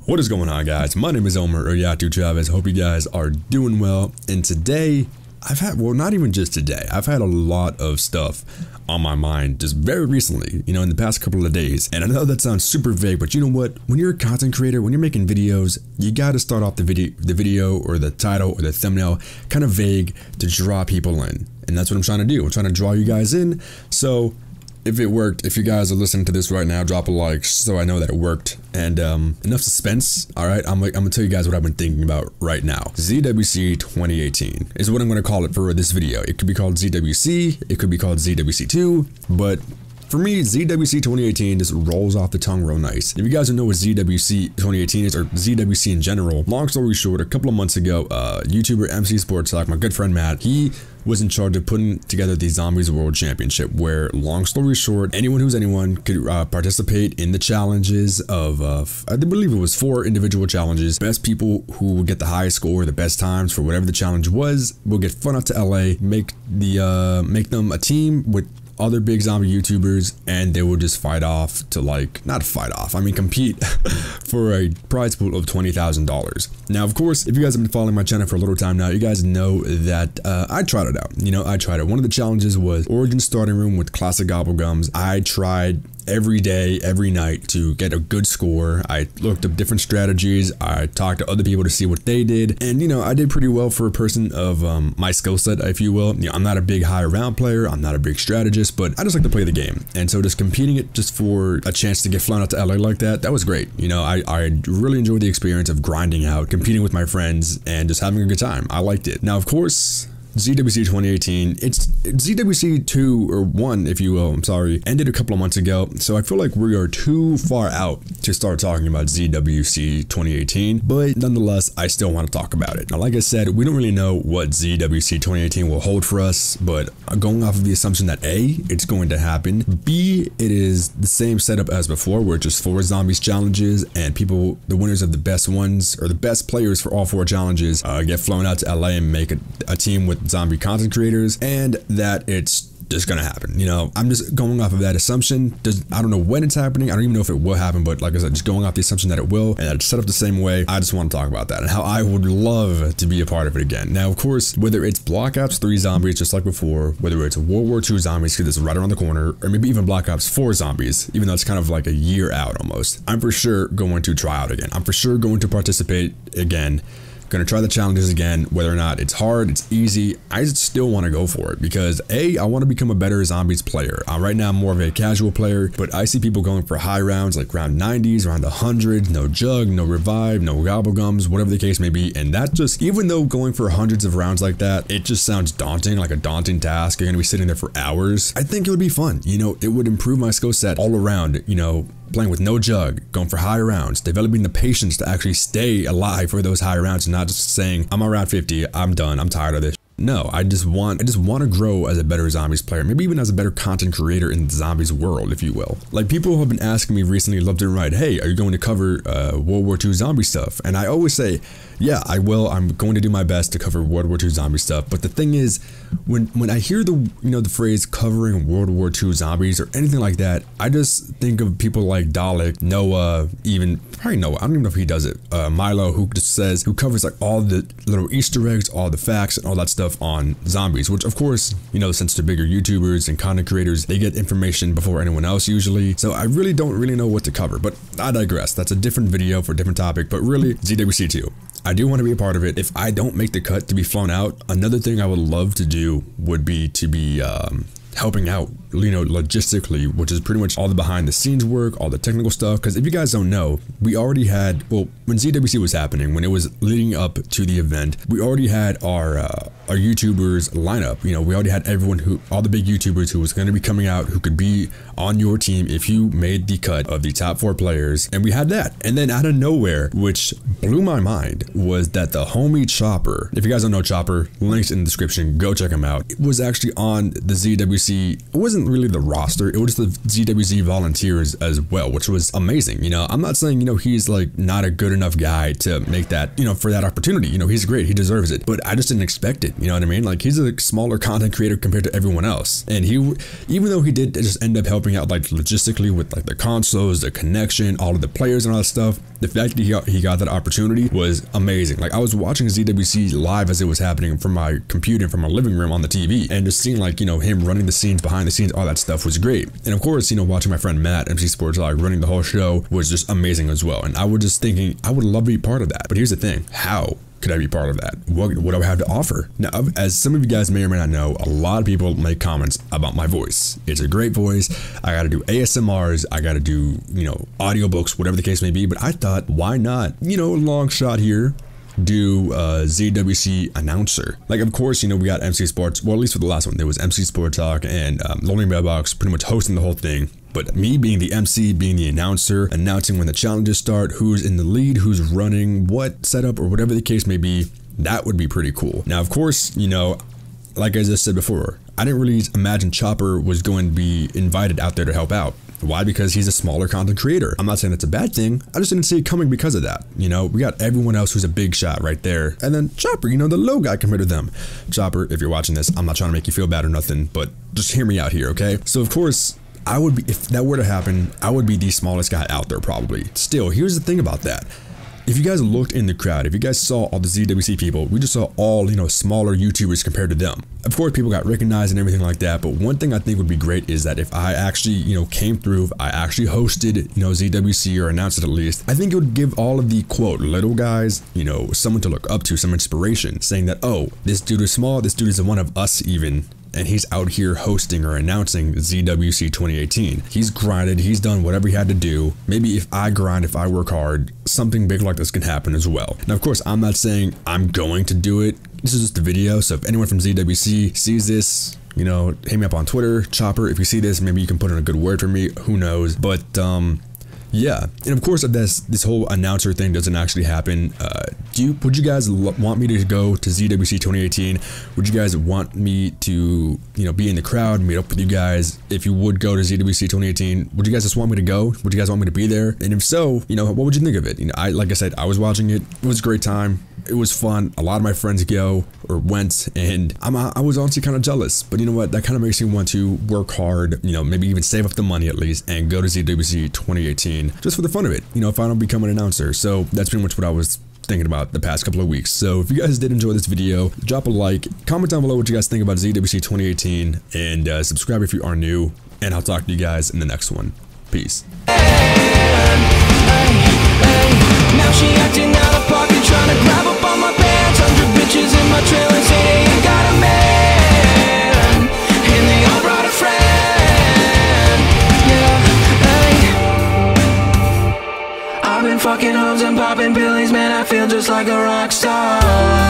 What is going on, guys? My name is Omer Oyatu Chavez. Hope you guys are doing well. And today, not even just today, I've had a lot of stuff on my mind just very recently, in the past couple of days. And I know that sounds super vague, but you know what? When you're a content creator, when you're making videos, you got to start off the video or the title or the thumbnail kind of vague to draw people in. And that's what I'm trying to do. I'm trying to draw you guys in. So if it worked, if you guys are listening to this right now, drop a like so I know that it worked. And enough suspense. All right, I'm gonna tell you guys what I've been thinking about right now. ZWC 2018 is what I'm gonna call it for this video. It could be called ZWC, it could be called ZWC2, but for me, ZWC 2018 just rolls off the tongue real nice. If you guys don't know what ZWC 2018 is, or ZWC in general, long story short, a couple of months ago, YouTuber MC Sports Talk, my good friend Matt, he was in charge of putting together the Zombies World Championship, where, long story short, anyone could participate in the challenges of, I believe it was 4 individual challenges. Best people who would get the highest score, the best times for whatever the challenge was, will get flown out to LA, make them a team with other big zombie YouTubers, and they will just fight off to, compete for a prize pool of $20,000. Now, of course, if you guys have been following my channel for a little time now, you guys know that I tried it out. I tried it. One of the challenges was Origin Starting Room with Classic Gobblegums. I tried every day, every night to get a good score. I looked up different strategies. I talked to other people to see what they did. And, I did pretty well for a person of my skill set, if you will. I'm not a big high round player. I'm not a big strategist, but I just like to play the game. And so just competing it just for a chance to get flown out to LA like that was great. I really enjoyed the experience of grinding out, competing with my friends, and just having a good time. I liked it. Now, of course, ZWC 2018, it's ZWC 2 or 1, if you will, I'm sorry, ended a couple of months ago. So I feel like we are too far out to start talking about ZWC 2018, but nonetheless, I still want to talk about it. Now, like I said, we don't really know what ZWC 2018 will hold for us, but going off of the assumption that A, it's going to happen, B, it is the same setup as before, where it's just 4 zombies challenges, and people, the winners of the best ones, or the best players for all 4 challenges, get flown out to LA and make a team with zombie content creators, and that it's just gonna happen. I'm just going off of that assumption. I don't know when it's happening. I don't even know if it will happen, but like I said, just going off the assumption that it will, and that it's set up the same way. I just want to talk about that and how I would love to be a part of it again. Now, of course, whether it's Black Ops 3 zombies, just like before, whether it's World War II zombies, because it's right around the corner, or maybe even Black Ops 4 zombies, even though it's kind of like a year out almost, I'm for sure going to try out again. I'm for sure going to participate again. Gonna try the challenges again, whether or not it's hard, it's easy. I still want to go for it because A, I want to become a better zombies player. Right now I'm more of a casual player, but I see people going for high rounds, like round 90s, around 100s, no jug, no revive, no gobblegums, whatever the case may be. And that just, even though going for hundreds of rounds like that, it just sounds daunting, like a daunting task. You're gonna be sitting there for hours. I think it would be fun. It would improve my skill set all around, playing with no jug, going for high rounds, developing the patience to actually stay alive for those high rounds, and not just saying, I'm around 50, I'm done, I'm tired of this. No, I just want to grow as a better zombies player, maybe even as a better content creator in the zombies world, if you will. Like, people have been asking me recently, left and right, hey, are you going to cover World War II zombie stuff? And I always say, yeah, I will. I'm going to do my best to cover World War II zombie stuff. But the thing is, when I hear the phrase covering World War II zombies or anything like that, I just think of people like Dalek, Noah, probably Noah, I don't even know if he does it, Milo, who covers like all the little Easter eggs, all the facts, and all that stuff on zombies, which of course, since they're bigger YouTubers and content creators, they get information before anyone else usually. So I really don't know what to cover, but I digress. That's a different video for a different topic, but really ZWC2. I do want to be a part of it. If I don't make the cut to be flown out, another thing I would love to do would be to be helping out, logistically, which is pretty much all the behind the scenes work, all the technical stuff. Because if you guys don't know, we already had, when ZWC was happening, when it was leading up to the event, we already had our YouTubers lineup. We already had all the big YouTubers who was going to be coming out, who could be on your team if you made the cut of the top 4 players. And we had that. And then out of nowhere, which blew my mind, was that the homie Chopper, if you guys don't know Chopper, links in the description, go check him out. It was actually on the ZWC ZWC, it wasn't really the roster, it was the ZWC volunteers as well, which was amazing. You know, I'm not saying, you know, he's like not a good enough guy to make that, you know, for that opportunity. You know, he's great, he deserves it, but I just didn't expect it. You know what I mean? Like, he's a smaller content creator compared to everyone else, and he, even though he did just end up helping out like logistically with like the consoles, the connection, all of the players and all that stuff, the fact that he got that opportunity was amazing. Like, I was watching ZWC live as it was happening from my computer and from my living room on the TV, and just seeing like, you know, him running the scenes, behind the scenes, all that stuff was great. And of course, you know, watching my friend Matt, MC Sports Talk, running the whole show was just amazing as well. And I was just thinking, I would love to be part of that. But here's the thing, how could I be part of that? What do I have to offer? Now, as some of you guys may or may not know, a lot of people make comments about my voice. It's a great voice. I got to do ASMRs. I got to do, you know, audiobooks, whatever the case may be. But I thought, why not, you know, long shot here, do a ZWC announcer. Like, of course, you know, we got MC Sports, well, at least for the last one, there was MC Sports Talk and Lonely Mailbox pretty much hosting the whole thing. But me being the MC, being the announcer, announcing when the challenges start, who's in the lead, who's running, what setup, or whatever the case may be, that would be pretty cool. Now, of course, you know, like I just said before, I didn't really imagine Chopper was going to be invited out there to help out. Why? Because he's a smaller content creator. I'm not saying it's a bad thing. I just didn't see it coming because of that. You know, we got everyone else who's a big shot right there. And then Chopper, you know, the low guy compared to them. Chopper, if you're watching this, I'm not trying to make you feel bad or nothing, but just hear me out here, okay? So of course, I would be, if that were to happen, I would be the smallest guy out there probably. Still, here's the thing about that. If you guys looked in the crowd, if you guys saw all the ZWC people, we just saw all, you know, smaller YouTubers compared to them. Of course, people got recognized and everything like that, but one thing I think would be great is that if I actually, you know, came through, if I actually hosted, you know, ZWC or announced it at least, I think it would give all of the, quote, little guys, you know, someone to look up to, some inspiration, saying that, oh, this dude is small, this dude is one of us even, and he's out here hosting or announcing ZWC 2018. He's grinded, he's done whatever he had to do. Maybe if I grind, if I work hard, something big like this can happen as well. Now, of course, I'm not saying I'm going to do it. This is just a video, so if anyone from ZWC sees this, you know, hit me up on Twitter, Chopper. If you see this, maybe you can put in a good word for me, who knows. But yeah, and of course, if this whole announcer thing doesn't actually happen, would you guys want me to go to ZWC 2018? Would you guys want me to, you know, be in the crowd, meet up with you guys? If you would go to ZWC 2018, would you guys just want me to go? Would you guys want me to be there? And if so, you know, what would you think of it? You know, like I said, I was watching it. It was a great time. It was fun. A lot of my friends went, and I was honestly kind of jealous. But you know what? That kind of makes me want to work hard, you know, maybe even save up the money at least and go to ZWC 2018 just for the fun of it, you know, if I don't become an announcer. So that's pretty much what I was thinking about the past couple of weeks. So if you guys did enjoy this video, drop a like, comment down below what you guys think about ZWC 2018, and subscribe if you are new, and I'll talk to you guys in the next one. Peace. Now she acting out of pocket, trying to grab up on my pants. 100 bitches in my trailer say they ain't got a man, and they all brought a friend. Yeah, I've been fucking hoes and popping pillies, man, I feel just like a rock star.